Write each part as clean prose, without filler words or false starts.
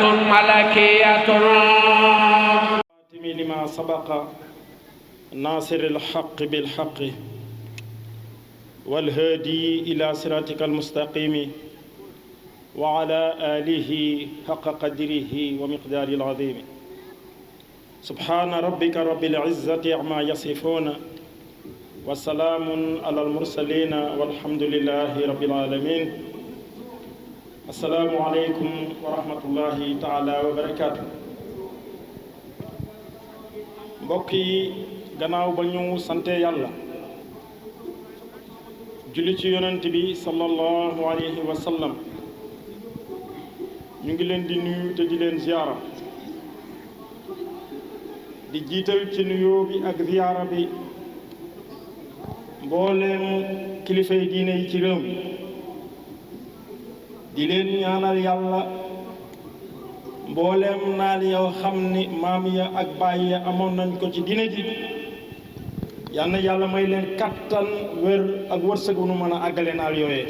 ملكية لما سبق ناصر الحق بالحق والهادي إلى صراطك المستقيم وعلى آله حق قدره ومقداره العظيم سبحان ربك رب العزة عما يصفون وسلام على المرسلين والحمد لله رب العالمين السلام عليكم ورحمة الله تعالى وبركاته mbokk yi gannaaw ba ñu sante yàlla julli ci yonent bi sallallahu alayhi wa sallam ñu ngi leen di nuyu te di leen ziyaara di jiital ci nuyoo bi ak ziyaara bi mbooleem kilifay diine yi ci réew mi di leen ñaanal yàlla mbooleem naal yow xam ni maam ya ak baay ya amoon nañ ko ci diine ji yal na yàlla may leen kattan wér ak wërsëg wu nu mën a àggale naal yooyee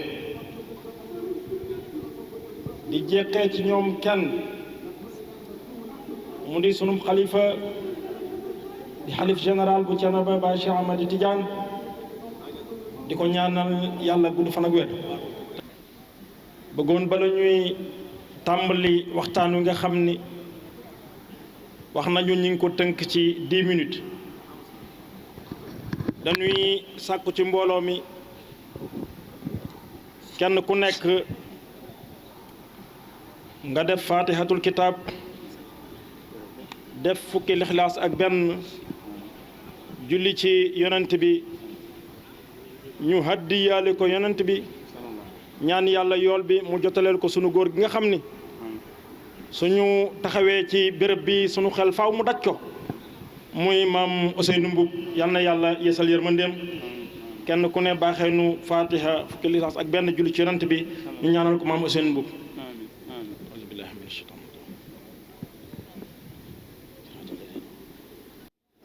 di jeqee ci ñoom kenn mu di sunum xalifa di xalif général bu Thiénaba Baye Cheikh Ahmadi Tidiane di ko ñaanal yàlla gudd fan ak wér bëggoon bala ñuy tàmbali waxtaan wi nga xam ni wax nañu ñu ngi ko tënk ci 10 minutes dañuy sàkku ci mbooloo mi kenn ku nekk nga def fatihatul kitab def fukki lixlaas ak benn julli ci yonent bi ñu haddiyaale ko yonent bi ñaan yàlla yool bi mu jotaleel ko sunu góor gi nga xam ni suñu taxawee ci béréb bi sunu xel faaw mu daj ko muy maam Ousseynou Mboup yal na yàlla yeesal yërmandeem kenn ku ne baaxee nu fatiha fukki lixlaas ak benn julli ci yonent bi ñu ñaanal ko maam Ousseynou Mboup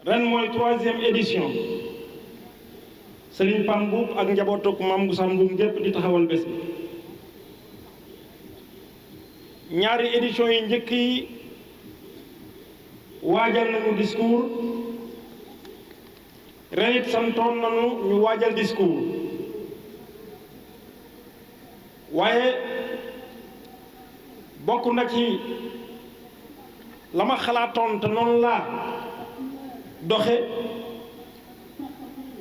ren mooy 3e édition Serigne Pam Mboup ak njabootuk maam Moussa Mboup gépp di taxawal bés bi ñaari édition yi njëkk yi waajal nañu discours ren it santoon nañu ñu waajal discours waaye bokk na ci la ma xalaatoon te noonu laa doxe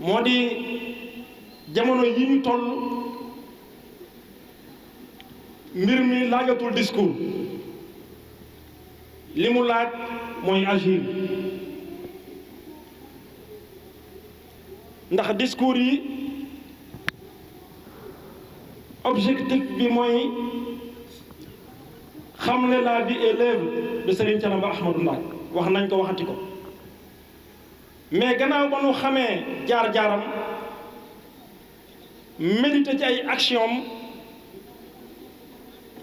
moo di jamono yi ñu toll mbir mi laajatul discours li mu laaj mooy agir ndax discours yi objectif bi mooy xamle la vie et l'œuvre de Serigne Thiénaba Ahmadou Ndack wax nañ ko waxati ko mais gannaaw ba nu xamee jaar-jaaram méditer ci ay action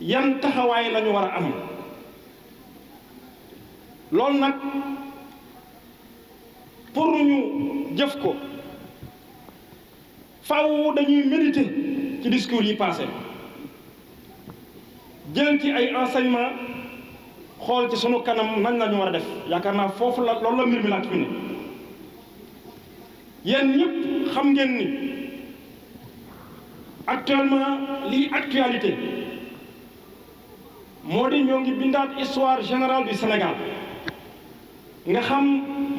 yan taxawaay la ñu war a am loolu nag pour ñu jëf ko faaw dañuy méditer ci discours yi passé jël ci ay enseignement xool ci sunu kanam nañ la ñu war a def yaakaar naa foofu la loolu la mbir mi laaj fi ne yéen ñëpp xam ngeen ni actuellement lii actualité moo di ñoo ngi bindaat histoire générale du Sénégal nga xam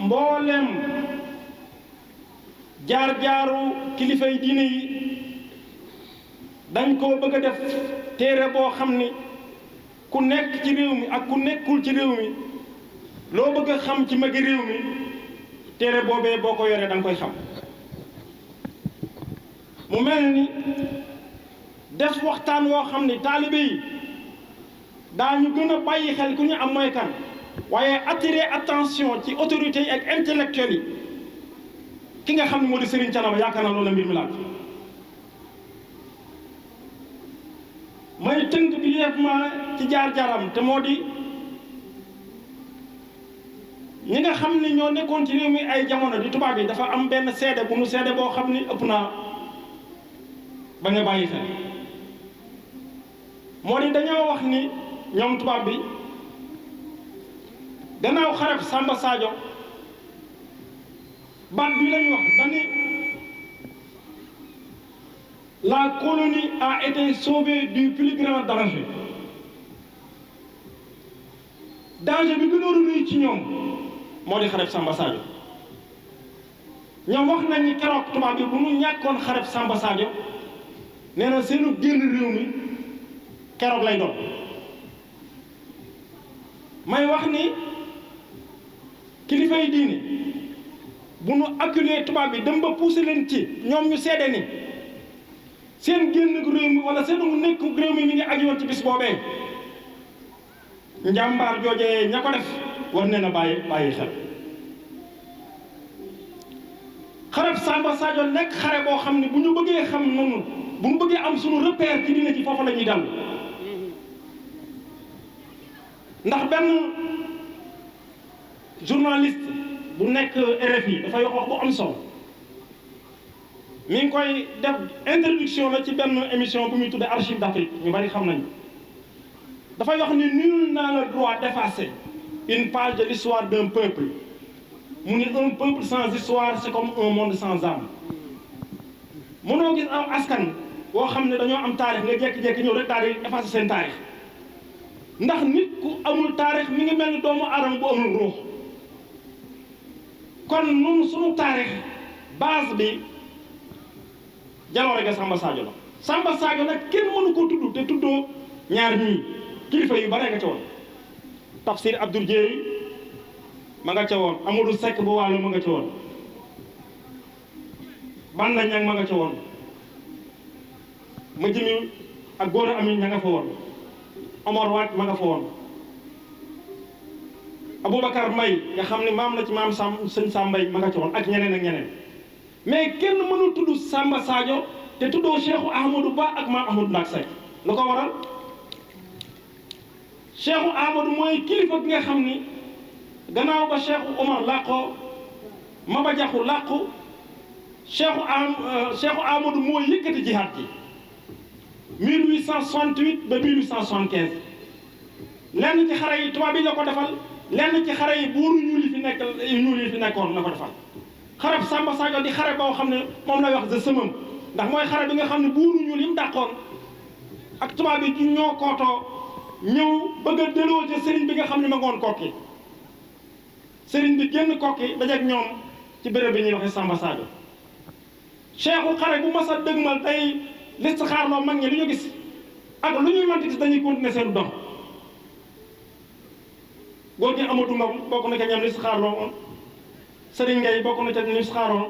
mbooleem jaar-jaaru kilifay diine yi dañ koo bëgg a def téere boo xam ni ku nekk ci réew mi ak ku nekkul ci réew mi loo bëgg a xam ci magi réew mi téere boobee boo ko yoree da nga koy xam mu mel ni def waxtaan woo xam ni taalibe yi daañu gën a bàyyi xel ku ñu am mooy kan waaye attirer attention ci autorités yi ak intellectuels yi ki nga xam ne moo di Serigne Thiénaba yaakaar naa loolu la mbir mi laaj may tënk brièvement ci jaar-jaaram te moo di ñi nga xam ni ñoo nekkoon ci réew mi ay jamono di tubaab yi dafa am benn seede bu nu seede boo xam ni ëpp naa ba nga bàyyi xel moo di dañoo wax ni ñoom tubaab bi gannaaw xareb Samba Sadio baat bi lañu wax dani la colonie a été sauvée du plus grand danger danger bi gënoon a rëy ci ñoom moo di xareb Samba Sadio ñoom wax nañ ni keroog tubaab bi bu ñu ñàkkoon xareb Samba Sadio nee na seenu génn réew mi keroog lay doon may wax ni kilifay diine bu nu acculé tubaab bi dem ba poussé leen ci ñoom ñu seede ni seen génn réew mi wala seen nekk réew mi ngi aju woon ci bis boobee njàmbaar joojee ña ko def war nee na bàyyi xel xareb Samba Sadio nekk xare boo xam ne bu ñu bëggee xam noonu bu ñu bëggee am suñu repère ci diine ci foofu la ñuy dal ndax benn journaliste bu nekk RFI dafay wax bu am solo mi ngi koy def introduction la ci benn émission bu muy tuddee Archives d'Afrique ñu bari xam nañu dafay wax ni nul n'a le droit d'effacer une page de l'histoire d'un peuple mu ni un peuple sans histoire c'est comme un monde sans âme mënoo gis aw askan boo xam ne dañoo am taarix nga jékki-jékki ñëw rek daal di effacer seen taarix ndax nit ku amul taarix mi ngi mel ni doomu aadama bu amul ruux kon nun suñu taarix base bi jaloore ga Samba Sadio la Samba Sadio nag kenn mënu ko tudd te tuddoo ñaar ñii kilifa yu bare nga ca woon Tafsir Abdoul Dieye ma nga ca woon Amadou Seck bu Waalo ma nga ca woon Banda Ñang ma nga ca woon ma jëmi ak góor a amin ña nga fa woon Omar Waat ma nga fa woon Aboubacar Mbaye nga xam ne maam la ci maam sëñ Sambay ma nga ca woon ak ñeneen ak ñeneen mais kenn mënul tudd Samba Sadio te tuddoo Cheikhou Ahmadou Ba ak maam Ahmadou Ndak Seck lu ko waral Cheikhou Ahmadou mooy kilifa gi nga xam ni gannaaw ba Cheikhou Omar làqoo Maba Jaxu làqu Cheikhou Ahmadou moo yëkkati jihaad ji 1868 ba 1875 lenn ci xare yi tubaab yi la ko defal lenn ci xare yi buuru ñuul yi fi nekkoon la ko defal xareb Samba Sadio di xare boo xam ne moom lay wax de sëmam ndax mooy xare bi nga xam ne buuru ñuul yi mu dàqoon ak tubaab yi ñoo kootoo ñëw bëgg a delloo ci sëriñ bi nga xam ne ma ngoon kokki sëriñ bi génn kokki dajeeg ñoom ci béréb bi ñuy waxee Samba Sadio Cheikhou xare bu mas a dëgmal tey listixaarloo mag ñi lu ñu gis ak lu ñuy manti gis dañuy continuer seen dox góor gi Amadou Ngom bokk na ca ñoom listixaarloo woon Serigne Ngay bokk na ca ñu listixaaroon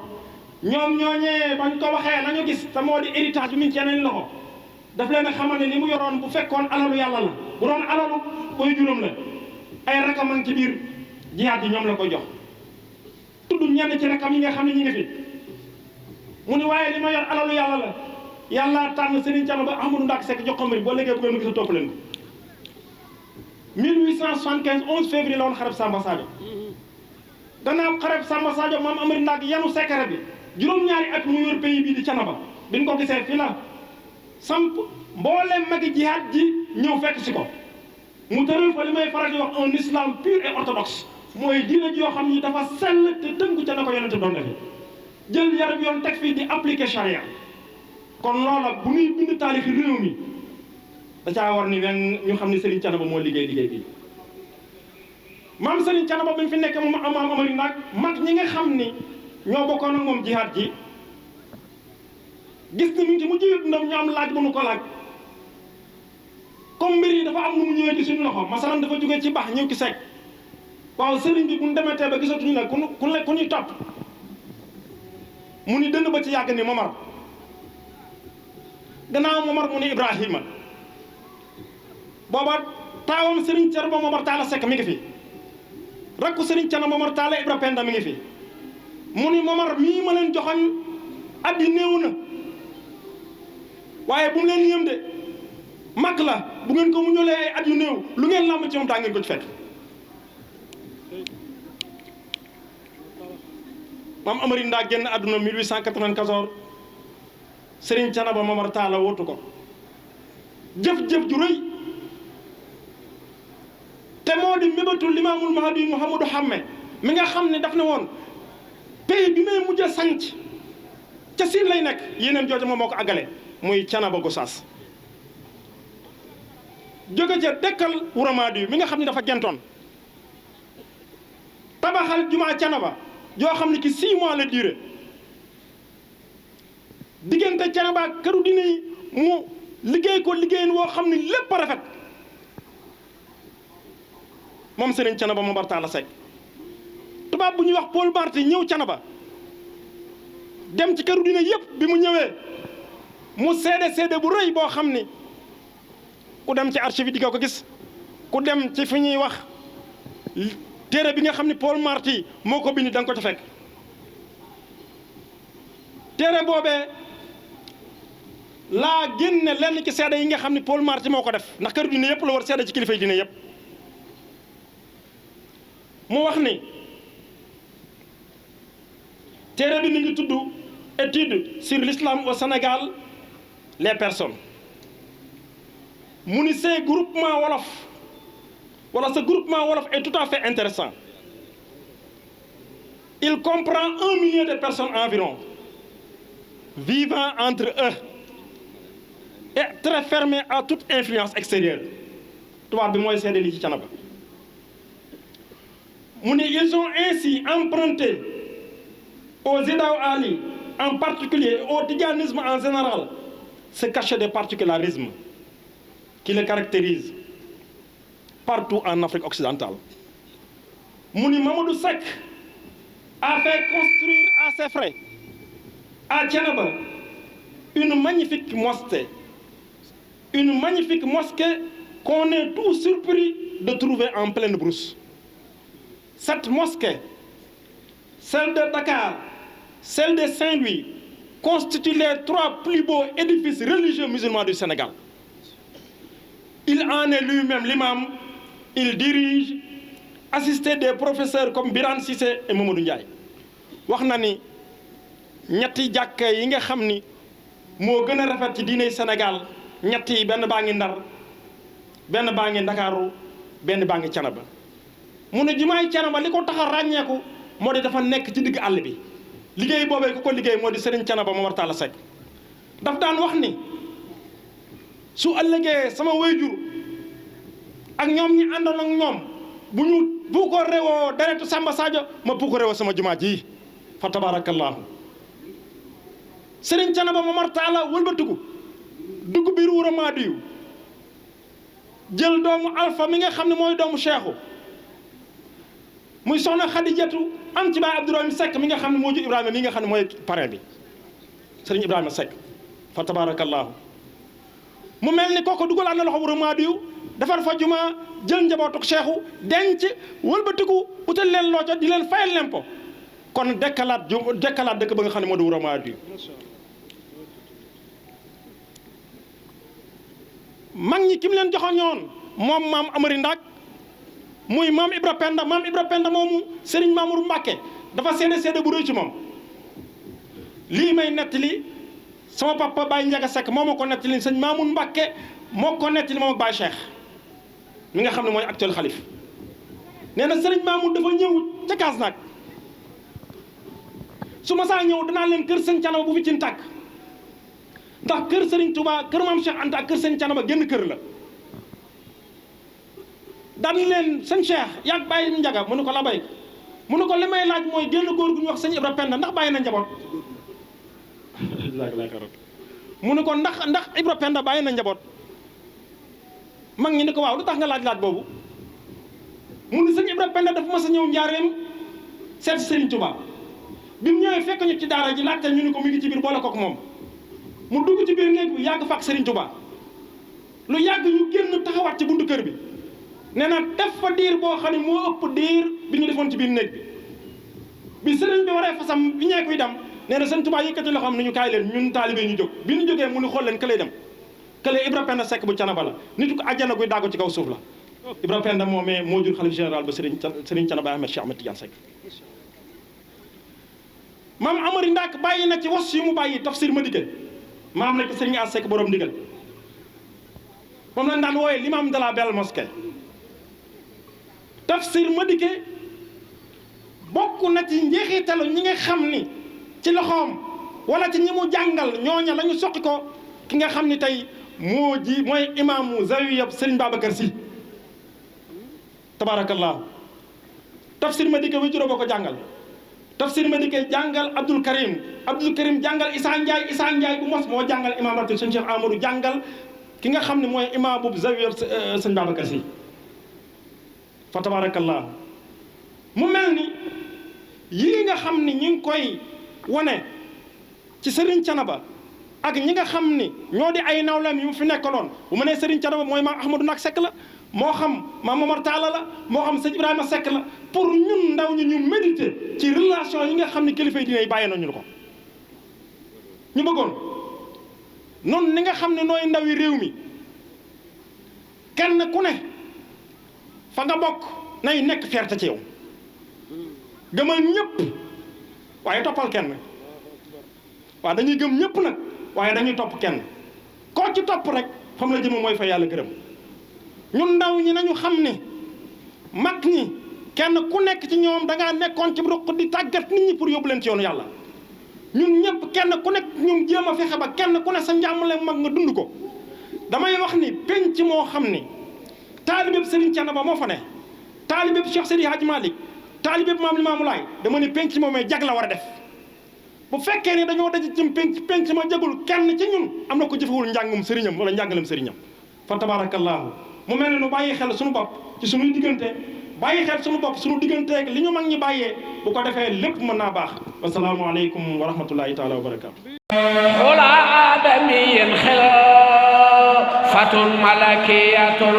ñoom ñooñee bañ ko waxee la ñu gis te moo di héritage bi mu ngi ci yeneen loxo daf leen a xamal ne li mu yoroon bu fekkoon alalu yàlla la bu doon alalu booy juróom la ay rakam ci biir jihaad yi ñoom la koy jox tudd ñenn ci rakam yi nga xam ne ñu ngi fi mu ni waaye li ma yor alalu yàlla la yàlla tànn Serigne Thiénaba ba Ahmadou Ndak Seck jox ko mbir boo léegi bu ngeen gis a topp leen ko 1875 11 février la woon xareb Samba Sadio gannaaw xareb Samba Sadio maam Amari Ndak yanu secret bi juróom-ñaari at mu yor pays bii di Thiénaba biñ ko gisee fii la samp mbooleem magi jihaad ji ñëw fekk si ko mu tëral fa li may faral di wax un islam pur et orthodoxe mooy diine ji yoo xam ni dafa sell te tënku ca na ko yonente doon defee jël yarab yoon teg fii di appliquer charia kon loola bu ñuy bind taalixi réew mi da caa war ni ren ñu xam ne Serigne Thiénaba moo liggéey bi maam Serigne Thiénaba bi mu fi nekk moom maam Amari Ndak mag ñi nga xam ni ñoo bokkoon ak moom jihaad ji gis ni mu ngi ci mu jiwit ndam ñu am laaj bu nu ko laaj comme mbir yi dafa am nu mu ñëwee ci suñu loxo masalan dafa jógee ci baax ñëw ci Seck waaw sëriñ bi bu ñu demetee ba gisatuñu ne ku ñuy topp mu ni dënd ba ci yàgg ni Momar gannaaw Momar mu ni Ibrahima booba taawam Serigne Thiénaba Momar Talla Seck mi ngi fi rakku Serigne Thiénaba Momar Talla Ibra Penda mi ngi fi mu ni Momar mii ma leen joxoñ at yi néew na waaye bu mu leen yëm de mag la bu ngeen ko mu ñëlee ay at yu néew lu ngeen làmb ci moom daa ngeen ko ci fekk maam Amari Ndak génn àdduna 1894 Serigne Thiénaba Momar Talla wóotu ko jëf-jëf ju rëy te moo di mébétu limaamul mahdi Mouhamadou Hamme mi nga xam ne daf ne woon pays bi may mujj a sanc ca Siin lay nekk yeneen jooju moom moo ko àggale muy Thiénaba Gossas jóge ca dekkal Wuro Madiyu mi nga xam ne dafa gentoon tabaxal jumaa Thiénaba yoo xam ne ci 6 mois la durée diggante Thiénaba ak këru diine yi mu liggéey ko liggéeyin woo xam ne lépp a rafet moom Serigne Thiénaba Momar Talla Seck tubaab bu ñuy wax Paul Marty ñëw Thiénaba dem ci këru diine yëpp bi mu ñëwee mu seede bu rëy boo xam ni ku dem ci archive yi di nga ko gis ku dem ci fi ñuy wax téere bi nga xam ne Paul Marty moo ko bind da nga ko ca fekk téere boobee laa génne lenn ci seede yi nga xam ne Paul Marty moo ko def ndax këru diine yëpp la war seede ci kilifa yi diine yëpp mu wax ni téere bi mi ngi tudd étude sur l'islam au Sénégal les personnes mu ni ce groupement wolof est tout à fait intéressant il comprend 1 million de personnes environ vivant entre eux et très fermé à toute influence extérieure tubaab bi mooy seede li ci Thiénaba mu ne ils ont ainsi emprunté aux Idaw Ali en particulier au tidianisme en général ce cachet de particularisme qui le caractérise partout en Afrique occidentale mu ni Mamadou Seck a fait construire à ses frais à Thiénaba une magnifique mosquée qu'on est tout surpris de trouver en pleine brousse. Cette mosquée, celle de Dakar, celle de Saint-Louis, constituent les 3 plus beaux édifices religieux musulmans du Sénégal. Il en est lui-même l'imam, il dirige, assisté des professeurs comme Birane Cissé et Mamadou Ndiaye. wax na ni ñetti jàkka yi nga xam ni moo gën a rafet ci diine Sénégal ñett yi benn baa ngi Ndar benn baa ngi Ndakaaru benn baa ngi Thiénaba mu ne jumaay Thiénaba li ko tax a ràññeeku moo di dafa nekk ci digg àll bi liggéey boobee ku ko liggéey moo di Serigne Thiénaba Momar Talla Seck daf daan wax ni su ëllëgee sama wayjur ak ñoom ñi àndoon ak ñoom bu ñu bu ko réewoo deretu Samba Sadio ma bu ko réewoo sama jumaa ji fa tabarakallahu Serigne Thiénaba Momar Talla wëlbatiku dugg biir Wuro Madiyu jël doomu Alpha mi nga xam ne mooy doomu Cheikhu muy soxna Xadijatu am ci baay Abdourahim Seck mi nga xam ne moo ju Ibrahima mi nga xam ne mooy parrain bi Serigne Ibrahima Seck fa tabarakallahu mu mel ni kooku dugal na loxo Wuro Madiyu defar fa juma jël njabootuk Cheikhu denc wëlbatiku utal leen loo ca di leen fayal lempo kon dekkalaat dëkk ba nga xam ne moo di Wuro Madiyu mag ñi ki mu leen joxoon ñoon moom maam Amari Ndak muy maam Ibra Penda moomu Serigne Mamour Mbacke dafa seede bu rëy ci moom lii may nettali sama papa Baye Ndiaga Seck moo ma ko nettali sëñ Mamour Mbacke moo ko nettali moom ak Baye Cheikh mi nga xam ne mooy actuel xalif nee na Serigne Mamour dafa ñëw ca kaas nag su ma saa ñëw danaa leen kër sëñ Thiénaba bu fi ci tàkk ndax kër Serigne Touba kër maam Cheikh Anta ak kër sëñ Thiénaba génn kër la daan leen sëñ Cheikh yàgg bàyyi Ndiaga mu ne ko la bay mu ne ko li may laaj mooy génn góor gu ñu wax sëñ Ibra Penda ndax bàyyi na njaboot mu ne ko ndax Ibra Penda bàyyi na njaboot mag ñi ne ko waaw lu tax nga laaj boobu mu ne sëñ Ibra Penda dafa mas a ñëw njaareem seet Serigne Touba bi mu ñëwee fekk ñu ci daara ji laajte ñu ne ko mu ngi ci biir boole kook moom mu dugg ci biir néeg bi yàgg fa ak Serigne Touba lu yàgg ñu génn taxawaat ci buntu kër bi nee na def fa diir boo xam ne moo ëpp diir bi ñu defoon ci biir néeg bi Serigne bi waree fasam bi ñeekuy dem nee na Serigne Touba yëkkati loxoom ni ñu kaay leen ñun taalibe ñu jóg bi ñu jógee mu ni xool leen këlay dem këlay Ibra Penda Seck bu Thiénaba la nitu ko àjjana guy daago ci kaw suuf la Ibra Penda moomee moo jur xalif général ba Serigne Thiénaba Ahmed Cheikh Ahmed Tidiane Seck maam Amari Ndak bàyyi na ci was yi mu bàyyi tafsir ma dikke maam na ci Serigne As Seck borom ndigal moom lañ daan wooyee l'imam de la belle mosquée Tafsir Madické bokk na ci njeexitalu ñi nga xam ni ci loxoom wala ci ñi mu jàngal ñooña la ñu soqi ko ki nga xam ni tey mooy imaamu zawiya Serigne Babacar Sy tabarakallahu Tafsir Madické wéjuró boo ko jàngal Tafsir Madické jàngal Abdoul Karim jàngal Issa Ndiaye bu mos moo jàngal imaam ratib sëñ Cheikh Amadou jàngal ki nga xam ne mooy imaam boobu zawiya sëñ Babacar Sy fa tabarakallahu mu mel ni yii nga xam ni ñi ngi koy wane ci Serigne Thiénaba ak ñi nga xam ni ñoo di ay nawlam yu mu fi nekkaloon bu ma nee Serigne Thiénaba mooy maam Ahmadou Nak Seck la moo xam maam Momar Talla la moo xam sëñ Ibrahima Seck la pour ñun ndaw ñi ñu méditer ci relation yi nga xam ne kilifa yi diine yi bàyyee nañu ko ñu bëggoon noonu ni nga xam ne nooy ndawi réew mi kenn ku ne fa nga bokk nay nekk fierté ci yow gëmal ñëpp waaye toppal kenn waaw dañuy gëm ñëpp nag waaye dañuy topp kenn koo ci topp rek fam la jëm mooy fa yàlla gërëm ñun ndaw ñi nañu xam ne mag ñi kenn ku nekk ci ñoom da ngaa nekkoon ci ruq di tàggat nit ñi pour yóbbu leen ci yoonu yàlla ñun ñëpp kenn ku nekk ñun jéem a fexe ba kenn ku ne sa njàmmale mag nga dund ko damay wax ni penc moo xam ni taalibeb Serigne Thiénaba moo fa ne taalibeb Cheikh Seydi Hadji Malick taalibeb Maam Limaamu Laay dama ni penc moomee jag la war a def bu fekkee ne dañoo daje ci penc ma jagul kenn ci ñun am na ko jëfewul njàngum sëriñam wala njàngalem sëriñam fa tabarakallahu mu mel ne nu bàyyi xel suñu bopp ci suñuy diggante bàyyi xel suñu bopp suñu digganteeg li ñu mag ñi bàyyee bu ko defee lépp mën naa baax wasalaamu aleykum wa rahmatullahi taala wa barakatu xula adamiyin xilaafatun malakiyatun